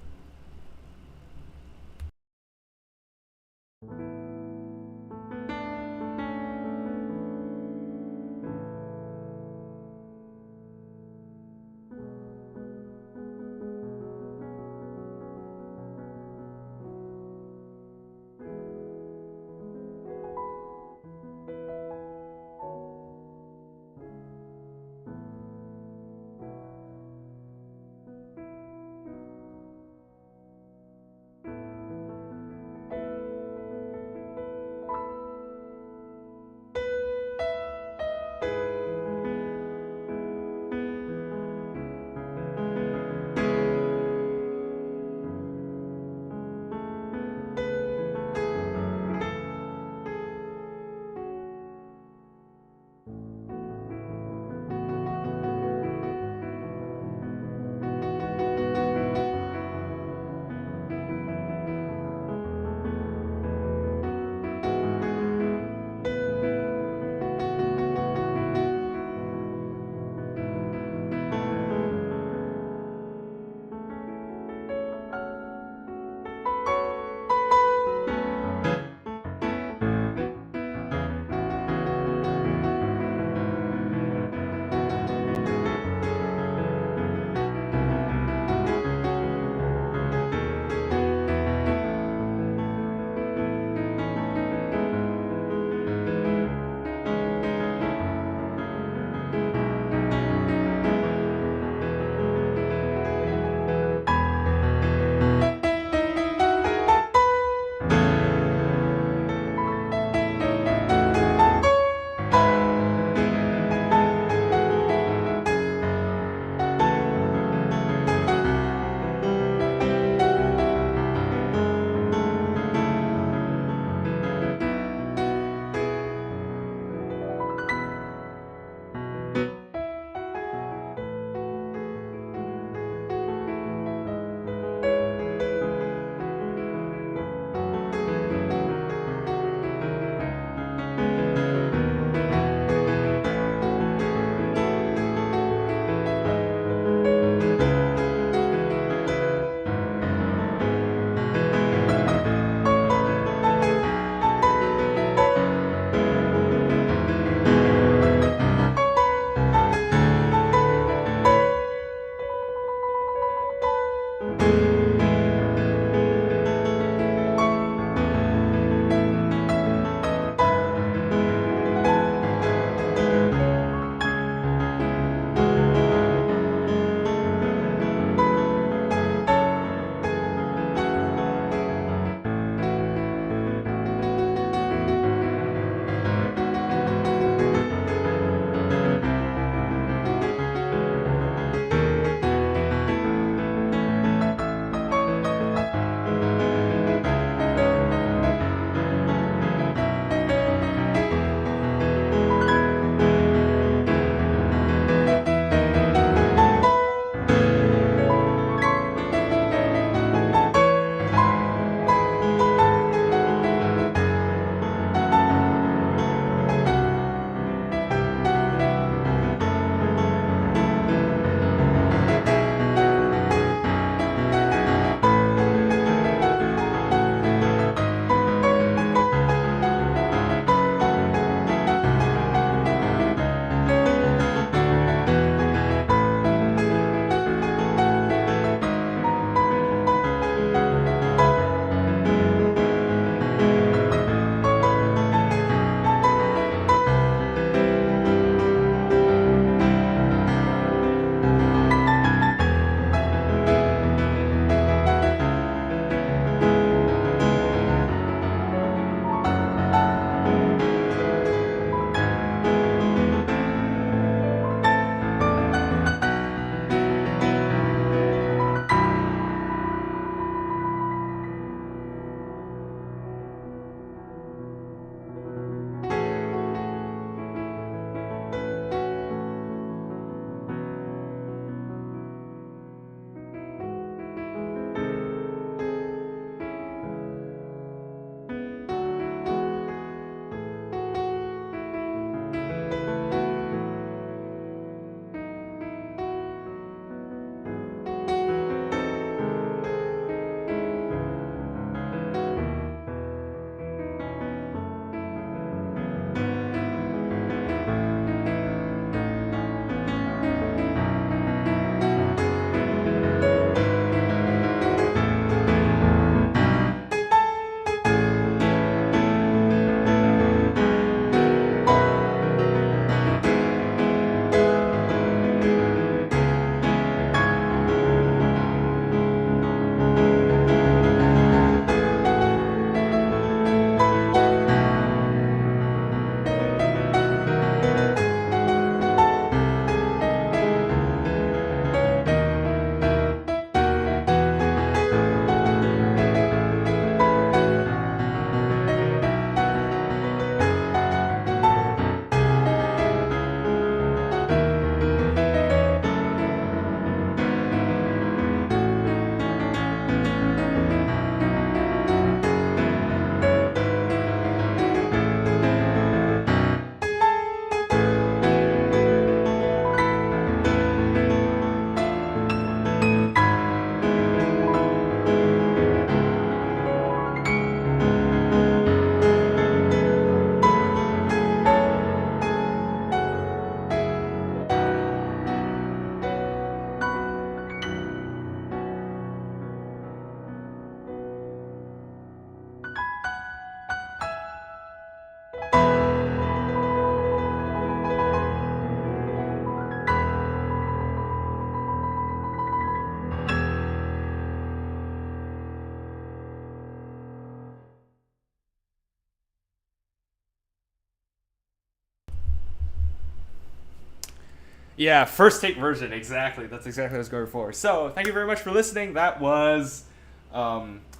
Yeah, first take version, exactly. That's exactly what I was going for. So, thank you very much for listening. That was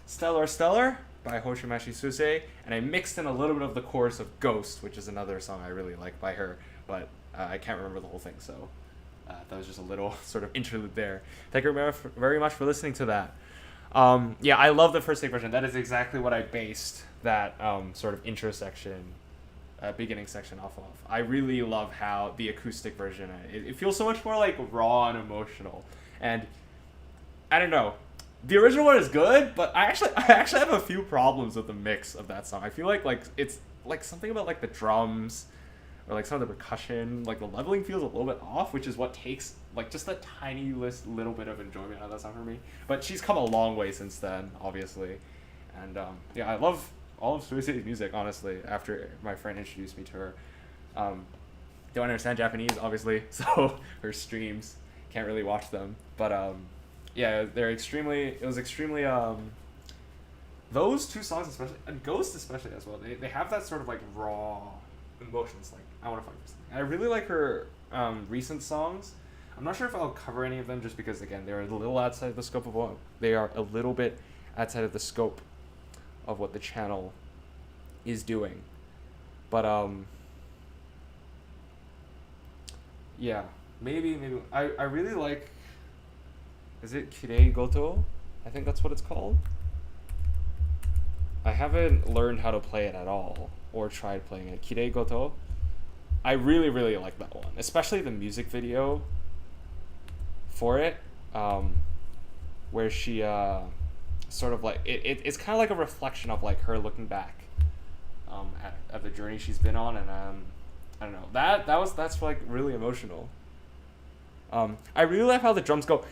Stellar by Hoshimashi Suse, and I mixed in a little bit of the chorus of Ghost, which is another song I really like by her, but I can't remember the whole thing, so that was just a little sort of interlude there. Thank you very much for listening to that. Yeah, I love the first take version. That is exactly what I based that sort of intro section, beginning section off of. I really love how the acoustic version, it feels so much more like raw and emotional. And I don't know, the original one is good, but I actually have a few problems with the mix of that song. I feel like it's like something about like the drums or like some of the percussion, like the leveling feels a little bit off, which is what takes like just a tiny little bit of enjoyment out of that song for me. But she's come a long way since then, obviously. And yeah, I love all of Suicide music, honestly, after my friend introduced me to her. Don't understand Japanese, obviously, so her streams, can't really watch them. But yeah, it was extremely, those two songs especially, and Ghost especially as well, they have that sort of like raw emotions, like, I want to find something. I really like her recent songs. I'm not sure if I'll cover any of them just because, again, they're a little outside the scope of what, they are a little bit outside of the scope of what the channel is doing. But yeah, maybe I really like, is it Kirei Goto? I think that's what it's called. I haven't learned how to play it at all or tried playing it. Kirei Goto. I really like that one, especially the music video for it, where she sort of like it's kind of like a reflection of like her looking back at the journey she's been on, and I don't know, that's like really emotional. I really like how the drums go.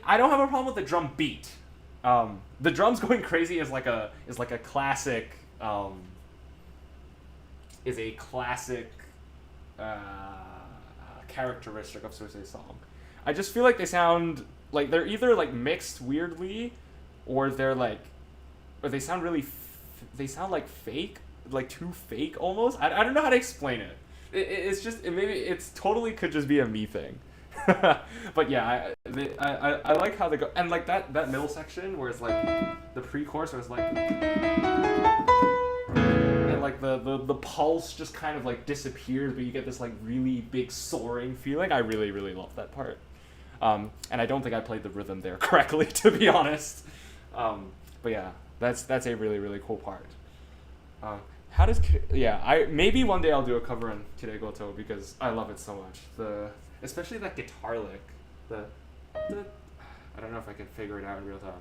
I don't have a problem with the drum beat. The drums going crazy is like a classic characteristic of Suicide song. I just feel like they sound like they're either like mixed weirdly, or they sound really they sound like fake, like too fake almost. I don't know how to explain it. It's just maybe it's totally could just be a me thing. But yeah, I like how they go, and like that middle section where it's like the pre-chorus where it's like, and like the pulse just kind of like disappears, but you get this like really big soaring feeling. I really love that part. And I don't think I played the rhythm there correctly, to be honest. But yeah, that's a really cool part. Maybe one day I'll do a cover on Kirei Goto because I love it so much. Especially that guitar lick. I don't know if I can figure it out in real time.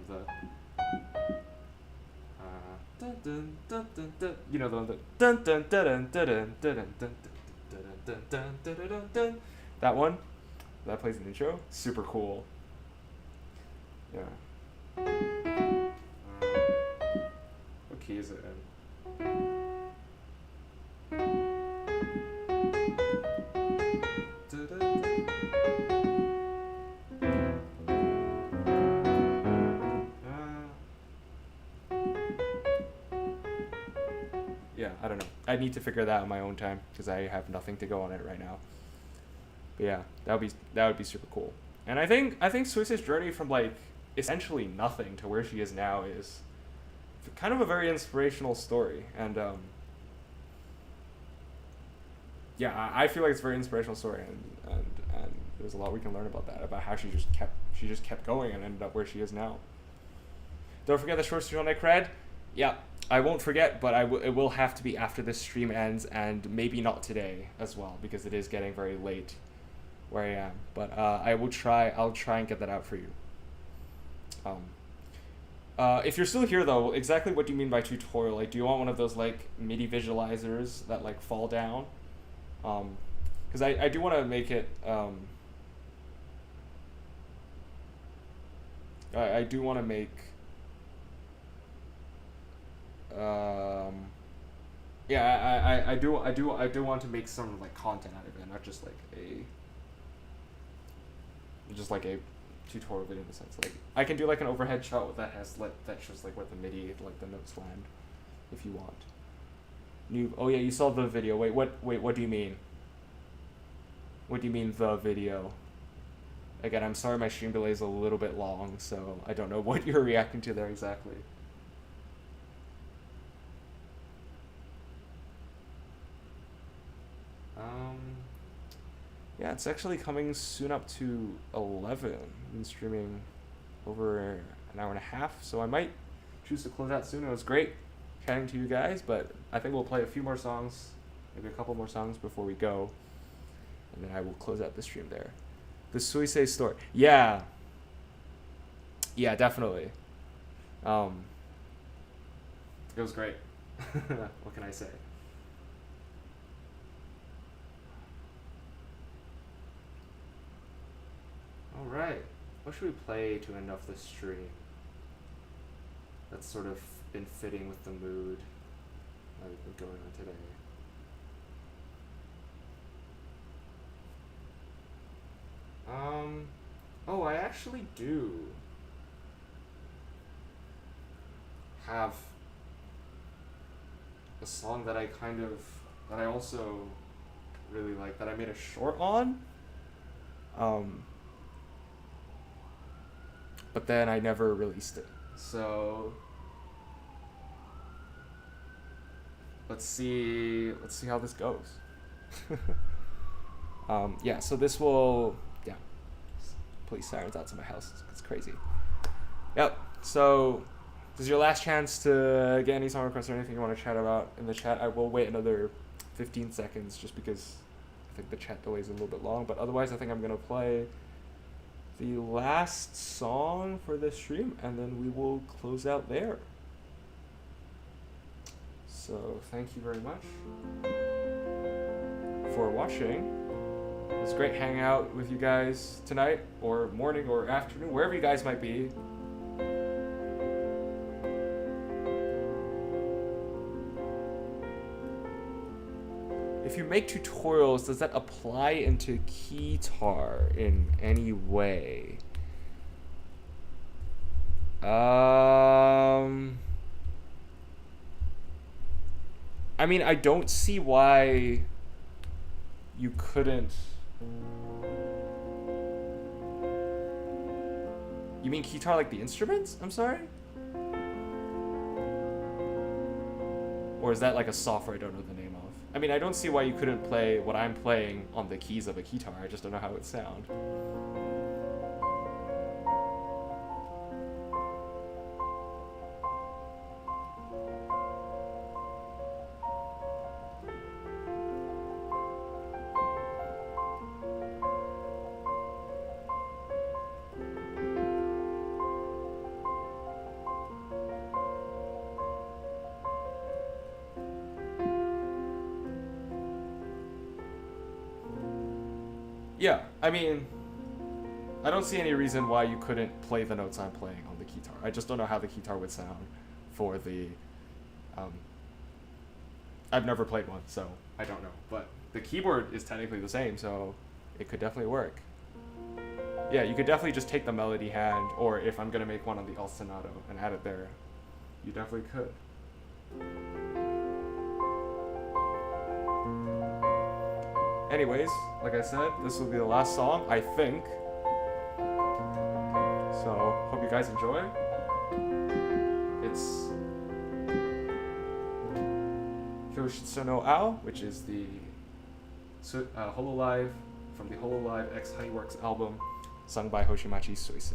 You know the dun dun dun dun dun dun dun dun. That one. That plays an intro. Super cool. Yeah. What key is it in? Yeah, I don't know. I need to figure that out on my own time because I have nothing to go on it right now. But yeah, that would be super cool. And I think Suicide journey from like essentially nothing to where she is now is kind of a very inspirational story. And yeah, I feel like it's a very inspirational story, and there's a lot we can learn about that, about how she just kept going and ended up where she is now. Don't forget the short stream on cred. Yeah, I won't forget, but it will have to be after this stream ends, and maybe not today as well, because it is getting very late where I am. But I'll try and get that out for you. If you're still here though, exactly what do you mean by tutorial? Like, do you want one of those like MIDI visualizers that like fall down? Because I do want to make it. I do want to make. Yeah, I do want to make some like content out of it, not just like a tutorial video in the sense like I can do like an overhead shot that shows like where the MIDI like the notes land, if you want. Oh yeah, you saw the video. Wait, what do you mean? What do you mean the video? Again, I'm sorry my stream delay is a little bit long, so I don't know what you're reacting to there exactly. Yeah, it's actually coming soon up to 11. I've been streaming over an hour and a half, so I might choose to close out soon. It was great chatting to you guys, but I think we'll play a few more songs, maybe a couple more songs before we go, and then I will close out the stream there. The Suisei store. Yeah. Yeah, definitely. It was great. What can I say? Alright. What should we play to end off the stream? That's sort of been fitting with the mood that we've been going on today. Oh, I actually do have a song that I also really like, that I made a short on. But then I never released it. So let's see how this goes. Yeah, so this will, yeah, police sirens outside my house. It's crazy. Yep. So this is your last chance to get any song requests or anything you want to chat about in the chat. I will wait another 15 seconds just because I think the chat delay is a little bit long, but otherwise I think I'm gonna play the last song for this stream and then we will close out there. So thank you very much for watching. It was great hanging out with you guys tonight, or morning, or afternoon, wherever you guys might be. If you make tutorials, does that apply into guitar in any way? I mean, I don't see why you couldn't. You mean guitar like the instruments? I'm sorry? Or is that like a software I don't know the name of? I mean, I don't see why you couldn't play what I'm playing on the keys of a guitar. I just don't know how it would sound. Yeah, I mean, I don't see any reason why you couldn't play the notes I'm playing on the guitar. I just don't know how the guitar would sound for the, I've never played one, so I don't know. But the keyboard is technically the same, so it could definitely work. Yeah, you could definitely just take the melody hand, or if I'm gonna make one on the ostinato and add it there, you definitely could. Anyways, like I said, this will be the last song, I think. So, hope you guys enjoy. It's Kyoshitsu no Ao, which is the Hololive from the Hololive X Honeyworks album, sung by Hoshimachi Suisei.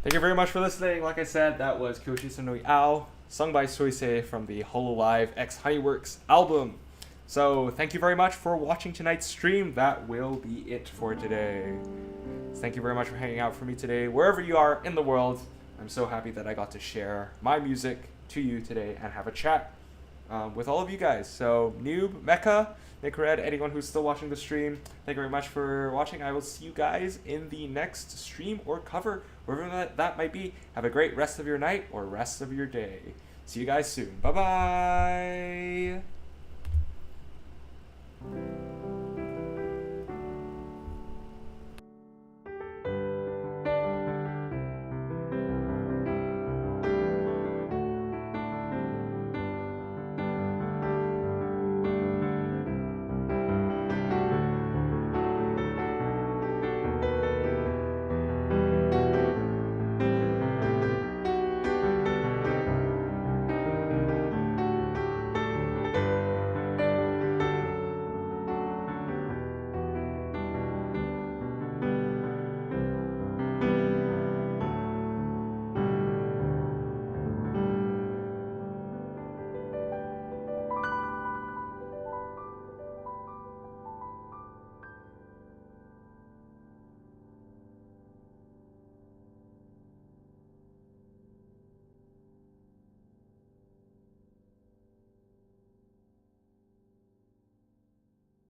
Thank you very much for listening. Like I said, that was Kyoshi Sonoi Ao, sung by Soisei from the Hololive X Honeyworks album. So thank you very much for watching tonight's stream. That will be it for today. Thank you very much for hanging out for me today, wherever you are in the world. I'm so happy that I got to share my music to you today and have a chat with all of you guys. So Noob, Mecca, Nick Red, anyone who's still watching the stream, thank you very much for watching. I will see you guys in the next stream or cover, wherever that might be. Have a great rest of your night or rest of your day. See you guys soon. Bye-bye.